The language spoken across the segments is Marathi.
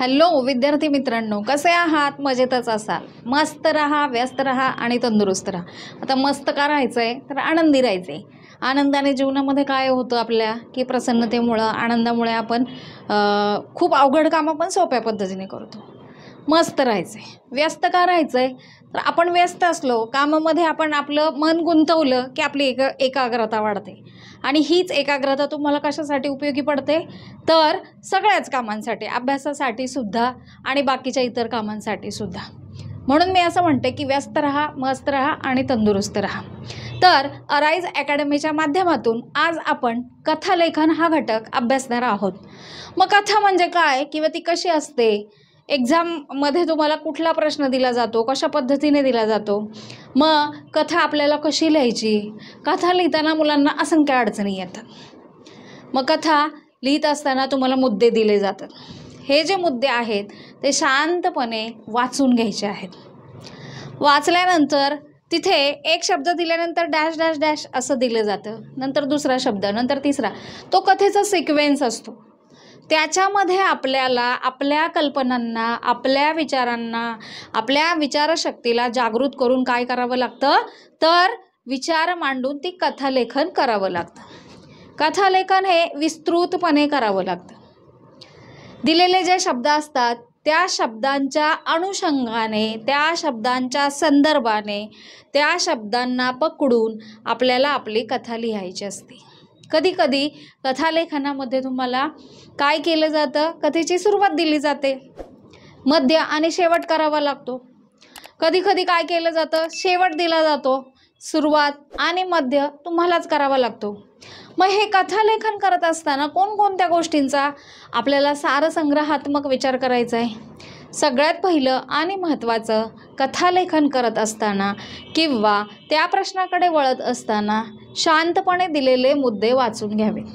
हॅलो विद्यार्थी मित्रांनो, कसे आहात? मजेतच असाल? मस्त राहा, व्यस्त राहा आणि तंदुरुस्त राहा. आता मस्त का राहायचं आहे तर आनंदी राहायचं आहे. आनंदाने जीवनामध्ये काय होतं आपल्या की प्रसन्नतेमुळं आनंदामुळे आपण खूप अवघड कामं पण सोप्या पद्धतीने करतो. मस्त राहायचं आहे. व्यस्त का राहायचं आहे तर आपण व्यस्त असलो कामामध्ये, आपण आपलं मन गुंतवलं की आपली एकाग्रता वाढते. आणि हीच एकाग्रता तुम्हाला कशासाठी उपयोगी पडते तर सगळ्याच कामांसाठी, अभ्यासासाठी सुद्धा आणि बाकीच्या इतर कामांसाठी सुद्धा. म्हणून मी असं म्हणते की व्यस्त राहा, मस्त राहा आणि तंदुरुस्त राहा. तर अराईज अकॅडमीच्या माध्यमातून आज आपण कथालेखन हा घटक अभ्यासणार आहोत. मग कथा म्हणजे काय किंवा ती कशी असते, एक्झाममध्ये तुम्हाला कुठला प्रश्न दिला जातो, कशा पद्धतीने दिला जातो, मग कथा आपल्याला कशी लिहायची, कथा लिहिताना मुलांना असंख्य अडचणी येतात. मग कथा लिहित असताना तुम्हाला मुद्दे दिले जातात. हे जे मुद्दे आहेत ते शांतपणे वाचून घ्यायचे आहेत. वाचल्यानंतर तिथे एक शब्द दिल्यानंतर डॅश डॅश डॅश असं दिलं जातं, नंतर दुसरा शब्द, नंतर तिसरा. तो कथेचा सिक्वेन्स असतो. त्याच्यामध्ये आपल्याला आपल्या कल्पनांना, आपल्या विचारांना, आपल्या विचारशक्तीला जागृत करून काय करावं लागतं तर विचार मांडून ती कथालेखन करावं लागतं. कथालेखन हे विस्तृतपणे करावं लागतं. दिलेले जे शब्द असतात त्या शब्दांच्या अनुषंगाने, त्या शब्दांच्या संदर्भाने, त्या शब्दांना पकडून आपल्याला आपली कथा लिहायची असते. कधी कधी कथालेखनामध्ये तुम्हाला काय केलं जातं, कथेची सुरुवात दिली जाते, मध्य आणि शेवट करावा लागतो. कधी कधी काय केलं जातं, शेवट दिला जातो, सुरुवात आणि मध्य तुम्हालाच करावा लागतो. मग हे कथालेखन करत असताना कोणकोणत्या गोष्टींचा आपल्याला सारसंग्रहात्मक विचार करायचा आहे. सगळ्यात पहिलं आणि महत्त्वाचं, कथालेखन करत असताना किंवा त्या प्रश्नाकडे वळत असताना शांतपणे दिलेले मुद्दे वाचून घ्यावेत.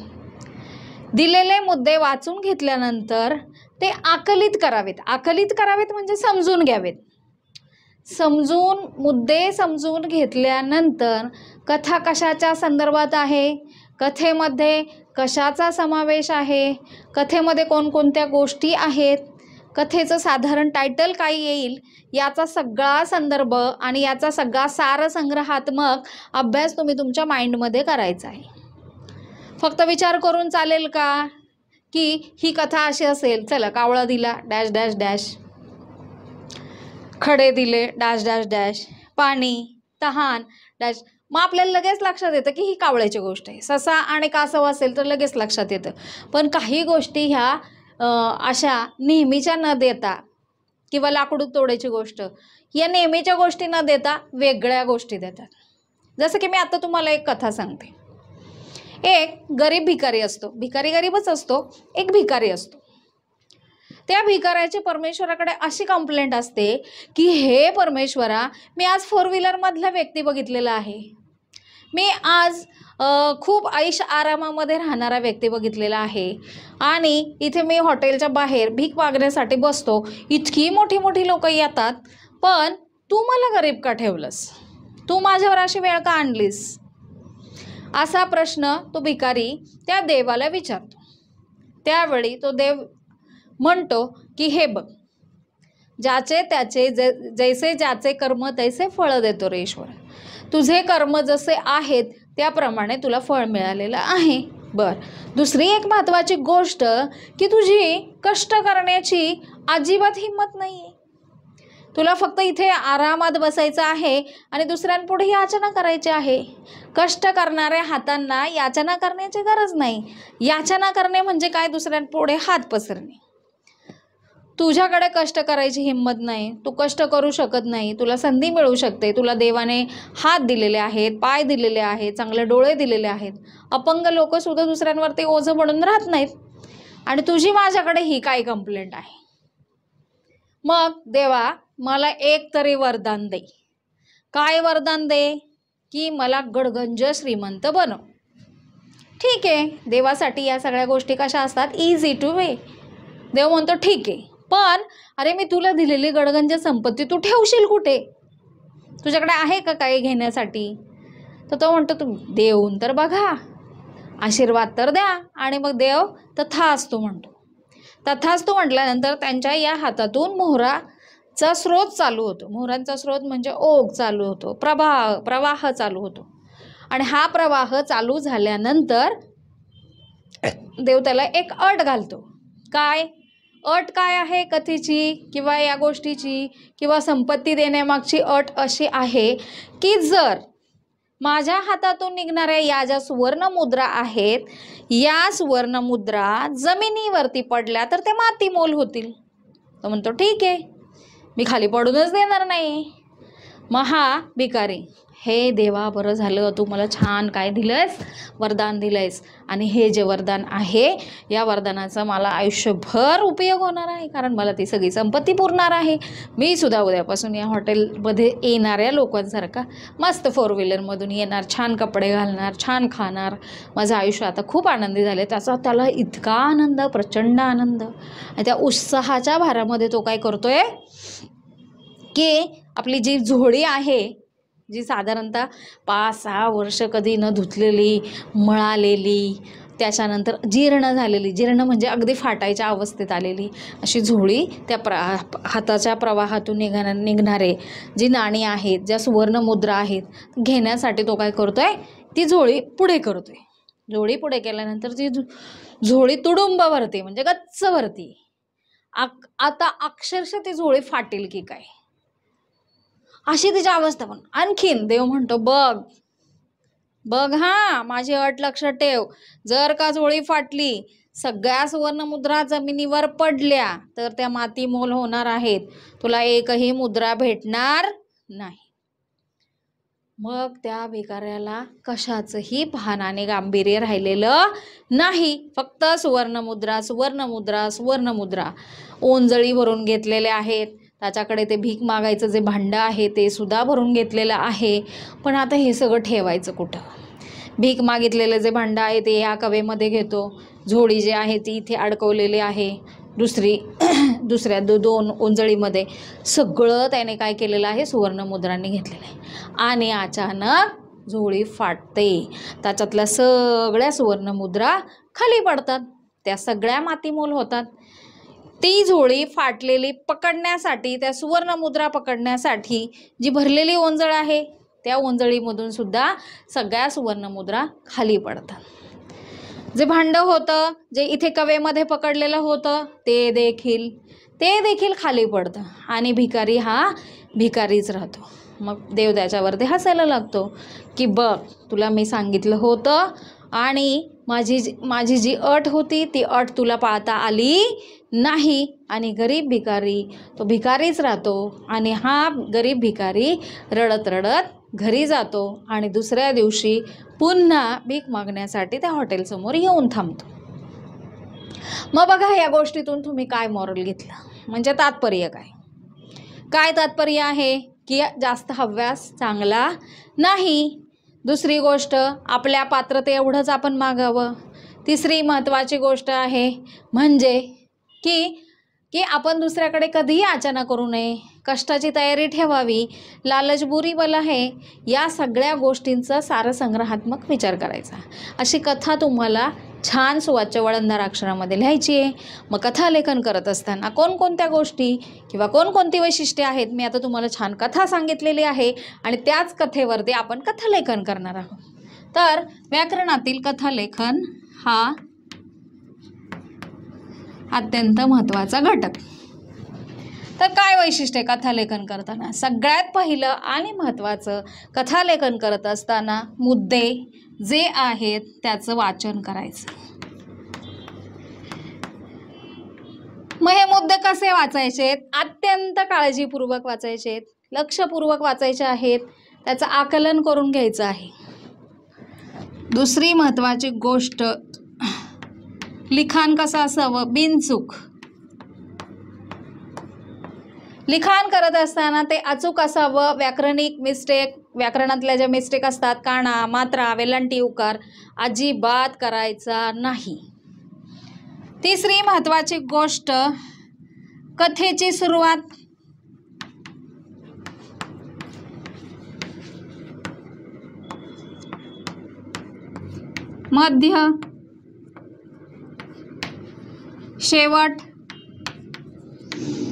दिलेले मुद्दे वाचून घेतल्यानंतर ते आकलित करावेत. आकलित करावेत म्हणजे समजून घ्यावेत. मुद्दे समजून घेतल्यानंतर कथा कशाच्या संदर्भात आहे, कथेमध्ये कशाचा समावेश आहे, कथेमध्ये कोणकोणत्या गोष्टी आहेत, कथेचं साधारण टायटल काय येईल, याचा सगळा संदर्भ आणि याचा सगळा सारसंग्रहात्मक अभ्यास तुम्ही तुमच्या माइंडमध्ये करायचा आहे. फक्त विचार करून चालेल का की ही कथा अशी असेल, चला कावळा दिला डॅश डॅश डॅश, खडे दिले डॅश डॅश डॅश, पाणी, तहान डॅश, मग आपल्याला लगेच लक्षात येतं की ही कावळ्याची गोष्ट आहे. ससा आणि कासव असेल तर लगेच लक्षात येतं. पण काही गोष्टी ह्या अशा नेहमीच्या न देता, किंवा लाकूड तोडायची गोष्ट, या नेहमीच्या गोष्टी न देता वेगळ्या गोष्टी देतात. जसं की मी आता तुम्हाला एक कथा सांगते. एक गरीब भिकारी असतो, भिकारी गरीबच असतो, एक भिकारी असतो. त्या भिकाऱ्याची परमेश्वराकडे अशी कंप्लेंट असते की हे परमेश्वरा, मी आज 4 व्हीलरमधला व्यक्ती बघितलेला आहे, मी आज खूप ऐश आरामामध्ये राहणारा व्यक्ती बघितलेला आहे, आणि इथे मी हॉटेलच्या बाहेर भीक मागण्यासाठी बसतो, इतकी मोठी मोठी लोक येतात, पण तू मला गरीब का ठेवलंस, तू माझ्यावर अशी वेळ का आणलीस, असा प्रश्न तो भिकारी त्या देवाला विचारतो. त्यावेळी तो देव म्हणतो की हे बघ, ज्याचे त्याचे जैसे ज्याचे कर्म तैसे फळ देतो रे ईश्वर, तुझे कर्म जसे आहेत त्याप्रमाणे तुला फळ मिळालेलं आहे. दुसरी एक महत्त्वाची गोष्ट की तुझी कष्ट करण्याची अजिबात हिंमत नाही आहे. तुला फक्त इथे आरामात बसायचं आहे आणि दुसऱ्यांपुढे याचना करायची आहे. कष्ट करणाऱ्या हातांना याचना करण्याची गरज नाही. याचना करणे म्हणजे काय, दुसऱ्यांपुढे हात पसरणे. तुझ्याकडे कष्ट करायची हिंमत नाही, तू कष्ट करू शकत नाही, तुला संधी मिळू शकते, तुला देवाने हात दिलेले आहेत, पाय दिलेले आहेत, चांगले डोळे दिलेले आहेत. अपंग लोक सुद्धा दुसऱ्यांवरती ओझं पडून राहत नाहीत, आणि तुझी माझ्याकडे ही काय कंप्लेंट आहे. मग देवा, मला एक तरी वरदान दे. काय वरदान दे की मला गडगंज श्रीमंत बनव. ठीक आहे, देवासाठी या सगळ्या गोष्टी कशा असतात, इझी टू वे. देव म्हणतो ठीक आहे, पण अरे मी तुला दिलेली गडगंज संपत्ती तू ठेवशील कुठे, तुझ्याकडे आहे का काही घेण्यासाठी. तर तो म्हणतो तू देऊन तर बघा, आशीर्वाद तर द्या. आणि मग देव तथास्तु म्हणतो. तथास्तु म्हटल्यानंतर त्यांच्या या हातातून मोहराचा स्रोत चालू होतो. मोहरांचा स्रोत म्हणजे ओघ चालू होतो, प्रवाह चालू होतो. आणि हा प्रवाह चालू झाल्यानंतर देव त्याला एक अट घालतो. काय अट काय आहे कथेची किंवा या गोष्टीची किंवा संपत्ती देण्यामागची अट अशी आहे की जर माझ्या हातातून निघणाऱ्या या ज्या सुवर्ण मुद्रा आहेत, या सुवर्ण मुद्रा जमिनीवरती पडल्या तर ते माती मोल होतील. तो म्हणतो ठीक आहे, मी खाली पडूनच देणार नाही. मग हा भिकारी, हे देवा बरं झालं तू मला छान काय दिलंस, वरदान दिलंयस, आणि हे जे वरदान आहे या वरदानाचा मला आयुष्यभर उपयोग होणार आहे, कारण मला ती सगळी संपत्ती पुरणार आहे. मी सुद्धा उद्यापासून या हॉटेलमध्ये येणाऱ्या लोकांसारखा मस्त 4 व्हीलरमधून येणार, छान कपडे घालणार, छान खाणार, माझं आयुष्य आता खूप आनंदी झाले. त्याला इतका आनंद, प्रचंड आनंद. आणि त्या उत्साहाच्या भारामध्ये तो काय करतोय की आपली जी झोळी आहे, जी साधारणतः 5-6 वर्ष कधी न धुतलेली, मळालेली, त्याच्यानंतर जीर्ण झालेली, जीर्ण म्हणजे अगदी फाटायच्या अवस्थेत आलेली अशी झोळी, त्या हाताच्या प्रवाहातून निघणारे जी नाणी आहेत, ज्या सुवर्ण मुद्रा आहेत, घेण्यासाठी तो काय करतोय, ती झोळी पुढे करतोय. झोळी पुढे केल्यानंतर ती झोळी तुडुंब भरते, म्हणजे गच्च भरते. आता अक्षरशः ती झोळी फाटेल की काय अशी तिची अवस्था. पण आणखीन देव म्हणतो बघ बघ, हा माझी अट लक्षात ठेव, जर का झोळी फाटली, सगळ्या सुवर्ण मुद्रा जमिनीवर पडल्या तर त्या माती मोल होणार आहेत, तुला एकही मुद्रा भेटणार नाही. मग त्या भिकाऱ्याला कशाचंही भान आणि गांभीर्य राहिलेलं नाही. फक्त सुवर्ण मुद्रा, सुवर्ण मुद्रा, सुवर्ण मुद्रा ओंजळी भरून घेतलेले आहेत. त्याच्याकडे ते भीक मागायचं जे भांडं आहे ते सुद्धा भरून घेतलेलं आहे. पण आता हे सगळं ठेवायचं कुठं? भीक मागितलेलं जे भांडं आहे ते या कवेमध्ये घेतो, झोळी जी आहे ती इथे अडकवलेली आहे दुसऱ्या 2 ओंजळीमध्ये. सगळं त्याने काय केलेलं आहे, सुवर्ण मुद्रांनी घेतलेलं आहे. आणि अचानक झोळी फाटते, त्याच्यातल्या सगळ्या सुवर्ण मुद्रा खाली पडतात, त्या सगळ्या मातीमोल होतात. ती झोळी फाटलेली पकडण्यासाठी, त्या सुवर्ण मुद्रा पकडण्यासाठी जी भरलेली ओंजळ आहे त्या ओंजळीमधून सुद्धा सगळ्या सुवर्ण मुद्रा खाली पडतात. जे भांडं होतं, जे इथे कवेमध्ये पकडलेलं होतं ते देखील खाली पडतं. आणि भिकारी हा भिकारीच राहतो. मग देव त्याच्यावरती हसायला लागतो की बघ, तुला मी सांगितलं होतं आणि माझी जी अट होती ती अट तुला पाळता आली नाही. आणि गरीब भिकारी तो भिकारीच राहतो. आणि हा गरीब भिकारी रडत रडत घरी जातो आणि दुसऱ्या दिवशी पुन्हा भीक मागण्यासाठी त्या हॉटेलसमोर येऊन थांबतो. मग बघा, या गोष्टीतून तुम्ही काय मॉरल घेतलं, म्हणजे तात्पर्य काय तात्पर्य आहे की जास्त हव्यास चांगला नाही. दुसरी गोष्ट, आपल्या पात्रते एवढंच आपण मागावं. तिसरी महत्त्वाची गोष्ट आहे म्हणजे की आपण दुसऱ्याकडे कधीही याचना करू नये, कष्टाची तयारी ठेवावी, लालच बुरी बला आहे, या सगळ्या गोष्टींचा सारसंग्रहात्मक विचार करायचा. अशी कथा तुम्हाला छान सुवाच्य वळणदार अक्षरामध्ये लिहायची आहे. मग कथालेखन करत असताना कोणकोणत्या गोष्टी किंवा कोणकोणती वैशिष्ट्ये आहेत, मी आता तुम्हाला छान कथा सांगितलेली आहे आणि त्याच कथेवरती आपण कथालेखन करणार आहोत. तर व्याकरणातील कथालेखन हा अत्यंत महत्त्वाचा घटक. तर काय वैशिष्ट्य कथालेखन करताना? सगळ्यात पहिलं आणि महत्त्वाचं, कथालेखन करत असताना मुद्दे जे आहेत त्याचं वाचन करायचं. मग हे मुद्दे कसे वाचायचे? अत्यंत काळजीपूर्वक वाचायचे, लक्षपूर्वक वाचायचे आहेत, त्याचं आकलन करून घ्यायचं आहे. दुसरी महत्त्वाची गोष्ट, लिखाण कसं असावं? बिनचूक. लिखाण करत असताना ते अचूक असावं. व्याकरणिक मिस्टेक, व्याकरणातल्या ज्या मिस्टेक असतात, काना, मात्रा, वेलांटी, उकार, अजिबात करायचा नाही. तिसरी महत्त्वाची गोष्ट, कथेची सुरुवात, मध्य, शेवट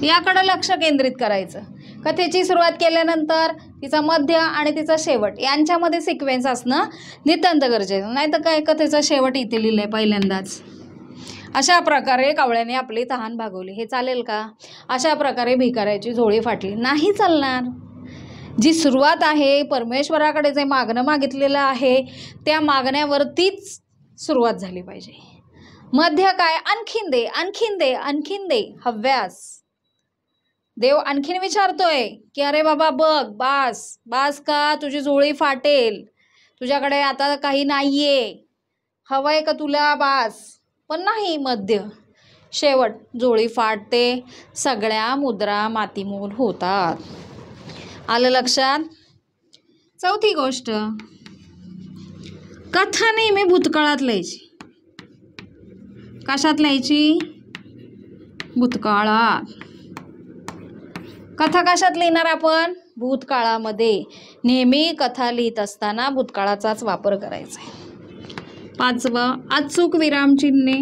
याकडे लक्ष केंद्रित करायचं. कथेची सुरुवात केल्यानंतर तिचा मध्य आणि तिचा शेवट यांच्यामध्ये सिक्वेन्स असणं नितांत गरजेचं, नाही तर काय कथेचा शेवट इथे लिहिलंय पहिल्यांदाच. अशा प्रकारे कावळ्याने आपली तहान भागवली. हे चालेल का? अशा प्रकारे भिकाऱ्याची झोळी फाटली, नाही चालणार. जी सुरुवात आहे, परमेश्वराकडे जे मागणं मागितलेलं आहे त्या मागण्यावरतीच सुरुवात झाली पाहिजे. मध्य काय? आणखीन दे, आणखीन दे, आणखीन दे, हव्यास. देव आणखीन विचारतोय की अरे बाबा बघ, बास बास का, तुझी झोळी फाटेल, तुझ्याकडे आता काही नाहीये, हवंय का तुला, बास. पण नाही. मध्य शेवट झोळी फाटते, सगळ्या मुद्रा मातीमोल होतात. आलं लक्षात? चौथी गोष्ट, कथा नेहमी भूतकाळात लिहायची. कशात लिहायची? भूतकाळात. कथा कशात लिहिणार आपण? भूतकाळामध्ये. नेहमी कथा लिहित असताना भूतकाळाचाच वापर करायचा आहे. 5वं, अचूक विरामचिन्हे.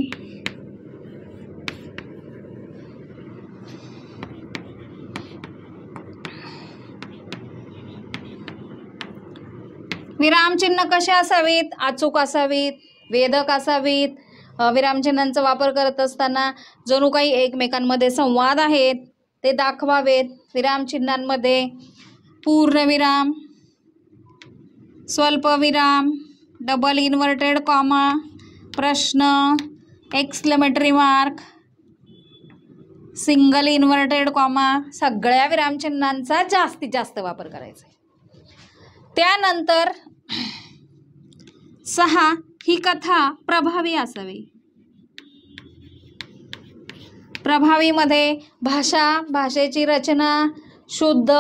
विरामचिन्ह कसे असावीत? अचूक असावीत, वेधक असावीत. विरामचिन्हांचा वापर करत असताना जणू काही एकमेकांमध्ये संवाद आहेत ते दाखवावेत. विरामचिन्हांमध्ये पूर्णविराम, स्वल्पविराम, डबल इन्व्हर्टेड कॉमा, प्रश्न, exclamatory mark, single inverted comma, सगळ्या विरामचिन्हांचा जास्तीत जास्त वापर करायचा. त्यानंतर 6, ही कथा प्रभावी असावी. प्रभावीमध्ये भाषा, भाषेची रचना शुद्ध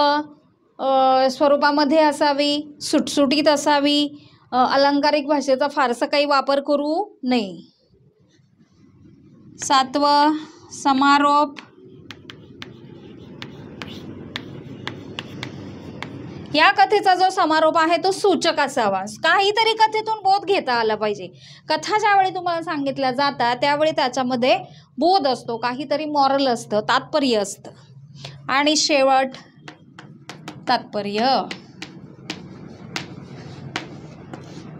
स्वरूपामध्ये असावी, सुटसुटीत असावी. अलंकारिक भाषेचा फारसा काही वापर करू नये. 7वं, समारोप. या कथेचा जो समारोप आहे तो सूचक असावा. काहीतरी कथेतून बोध घेता आला पाहिजे. कथा ज्यावेळी तुम्हाला सांगितल्या जातात त्यावेळी त्याच्यामध्ये बोध असतो, काहीतरी मॉरल असतं, तात्पर्य असतं. आणि शेवट तात्पर्य.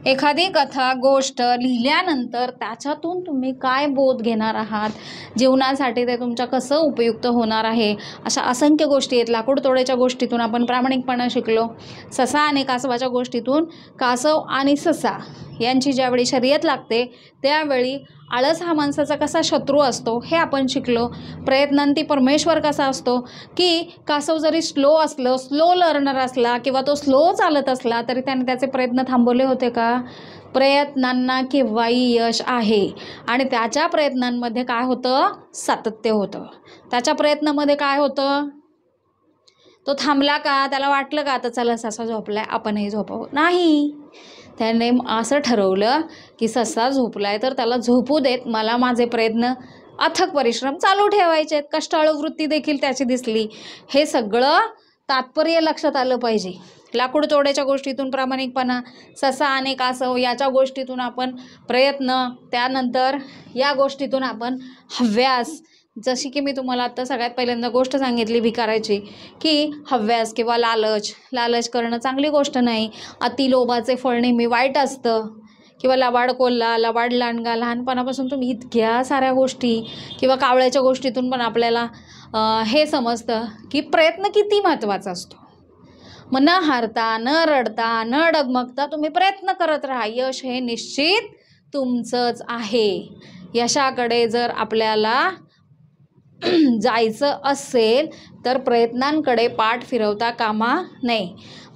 एखादी कथा गोष्ट लिहिल्यानंतर त्याच्यातून तुम्ही काय बोध घेणार आहात, जीवनासाठी ते तुमच्या कसं उपयुक्त होणार आहे, अशा असंख्य गोष्टी आहेत. लाकूड तोड्याच्या गोष्टीतून आपण प्रामाणिकपणा शिकलो. ससा आणि कासवाच्या गोष्टीतून कासव आणि ससा यांची ज्यावेळी शर्यत लागते त्यावेळी आळस हा माणसाचा कसा शत्रू असतो हे आपण शिकलो. प्रयत्नांती परमेश्वर कसा असतो की कासव जरी स्लो लर्नर असला किंवा तो स्लो चालत असला तरी त्याने त्याचे प्रयत्न थांबवले होते का? प्रयत्नांना केव्हाही यश आहे. आणि त्याच्या प्रयत्नांमध्ये काय होतं? सातत्य होतं. त्याच्या प्रयत्नामध्ये काय होतं? तो थांबला का? त्याला वाटलं का आता चला ससा झोपलाय आपणही झोपावं? नाही. त्याने असं ठरवलं की ससा झोपलाय तर त्याला झोपू देत, मला माझे प्रयत्न अथक परिश्रम चालू ठेवायचे आहेत. कष्टाळू वृत्ती देखील त्याची दिसली. हे सगळं तात्पर्य लक्षात आलं पाहिजे. लाकूड तोड्याच्या गोष्टीतून प्रामाणिकपणा, ससा आणि कासव याच्या गोष्टीतून आपण प्रयत्न, त्यानंतर या गोष्टीतून आपण हव्यास. जशी की मी तुम्हाला आता सगळ्यात पहिल्यांदा गोष्ट सांगितली भिकाऱ्याची की हव्यास किंवा लालच करणं चांगली गोष्ट नाही. अतिलोभाचे फळ नेहमी वाईट असतं. किंवा लबाड कोल्हा, लबाड लांडगा, लहानपणापासून तुम्ही इतक्या साऱ्या गोष्टी किंवा कावळ्याच्या गोष्टीतून पण आपल्याला हे समजतं की प्रयत्न किती महत्त्वाचा असतो. मग न हारता, न रडता, न डगमगता तुम्ही प्रयत्न करत राहा. यश हे निश्चित तुमचंच आहे. यशाकडे जर आपल्याला जायचं असेल तर प्रयत्नांकडे पाठ फिरवता कामा नये.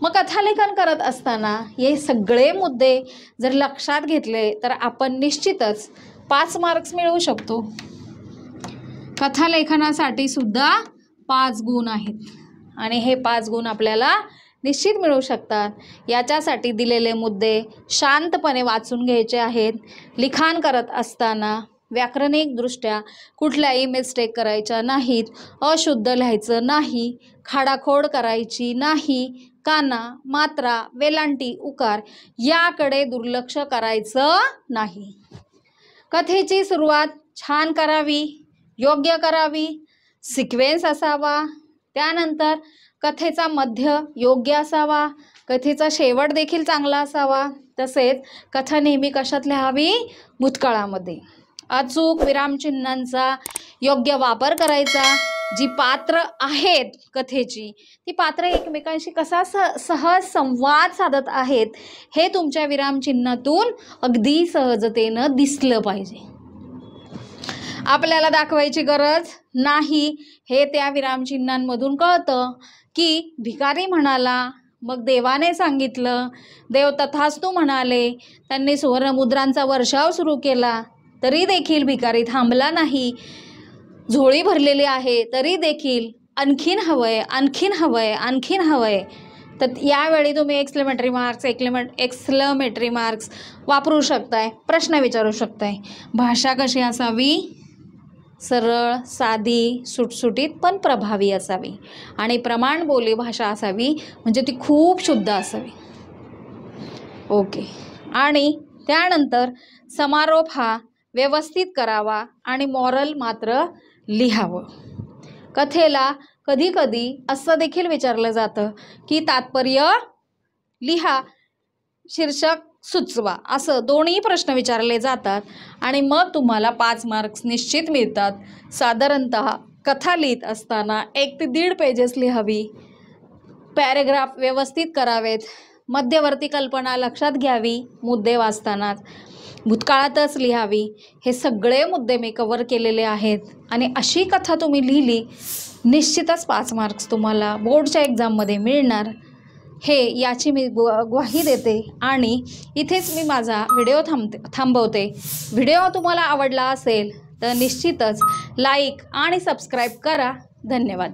मग कथालेखन करत असताना हे सगळे मुद्दे जर लक्षात घेतले तर आपण निश्चितच 5 मार्क्स मिळवू शकतो. कथालेखनासाठी सुद्धा 5 गुण आहेत आणि हे 5 गुण आपल्याला निश्चित मिळू शकतात. याच्यासाठी दिलेले मुद्दे शांतपणे वाचून घ्यायचे आहेत. लिखाण करत असताना व्याकरणिकदृष्ट्या कुठल्याही मिस्टेक करायच्या नाहीत. अशुद्ध लिहायचं नाही, खाडाखोड करायची नाही, काना, मात्रा, वेलांटी, उकार याकडे दुर्लक्ष करायचं नाही. कथेची सुरुवात छान करावी, योग्य करावी, सिक्वेन्स असावा, त्यानंतर कथेचा मध्य योग्य असावा, कथेचा शेवट देखील चांगला असावा, तसेच कथा नेहमी कशात लिहावी, भूतकाळामध्ये. अचूक विरामचिन्हांचा योग्य वापर करायचा. जी पात्र आहेत कथेची, ती पात्र एकमेकांशी कसा सहज संवाद साधत आहेत हे तुमच्या विरामचिन्हातून अगदी सहजतेनं दिसलं पाहिजे. आपल्याला दाखवायची गरज नाही, हे त्या विरामचिन्हांमधून कळतं की भिकारी म्हणाला, मग देवाने सांगितलं, देव तथास्तु म्हणाले, त्यांनी सुवर्णमुद्रांचा वर्षाव सुरू केला, तरी देखील भिकारी थांबला नाही. झोळी भरलेली आहे तरी देखील आणखीन हवंय, आणखीन हवंय, आणखीन हवंय. तर यावेळी तुम्ही एक्सक्लेमेटरी मार्क्स वापरू शकताय, प्रश्न विचारू शकताय. भाषा कशी असावी, सरळ, साधी, सुटसुटीत पण प्रभावी असावी. आणि प्रमाण बोली भाषा असावी, म्हणजे ती खूप शुद्ध असावी. ओके. आणि त्यानंतर समारोप हा व्यवस्थित करावा आणि मॉरल मात्र लिहावं. कथेला कधी कधी असं देखील विचारलं जातं की तात्पर्य लिहा, शीर्षक सुचवा, असं दोन्ही प्रश्न विचारले जातात आणि मग तुम्हाला 5 मार्क्स निश्चित मिळतात. साधारणतः कथा लिहित असताना 1 ते 1.5 पेजेस लिहावी, पॅरेग्राफ व्यवस्थित करावेत, मध्यवर्ती कल्पना लक्षात घ्यावी, मुद्दे वाचतानाच भूतकाळातच लिहावी. हे सगळे मुद्दे मी कव्हर केलेले आहेत आणि अशी कथा तुम्ही लिहिली, निश्चितच 5 मार्क्स तुम्हाला बोर्डच्या एक्झाममध्ये मिळणार, हे याची मी ग्वाही देते. आणि इथेच मी माझा व्हिडिओ थांबवते. व्हिडिओ तुम्हाला आवडला असेल तर निश्चितच लाईक आणि सबस्क्राईब करा. धन्यवाद.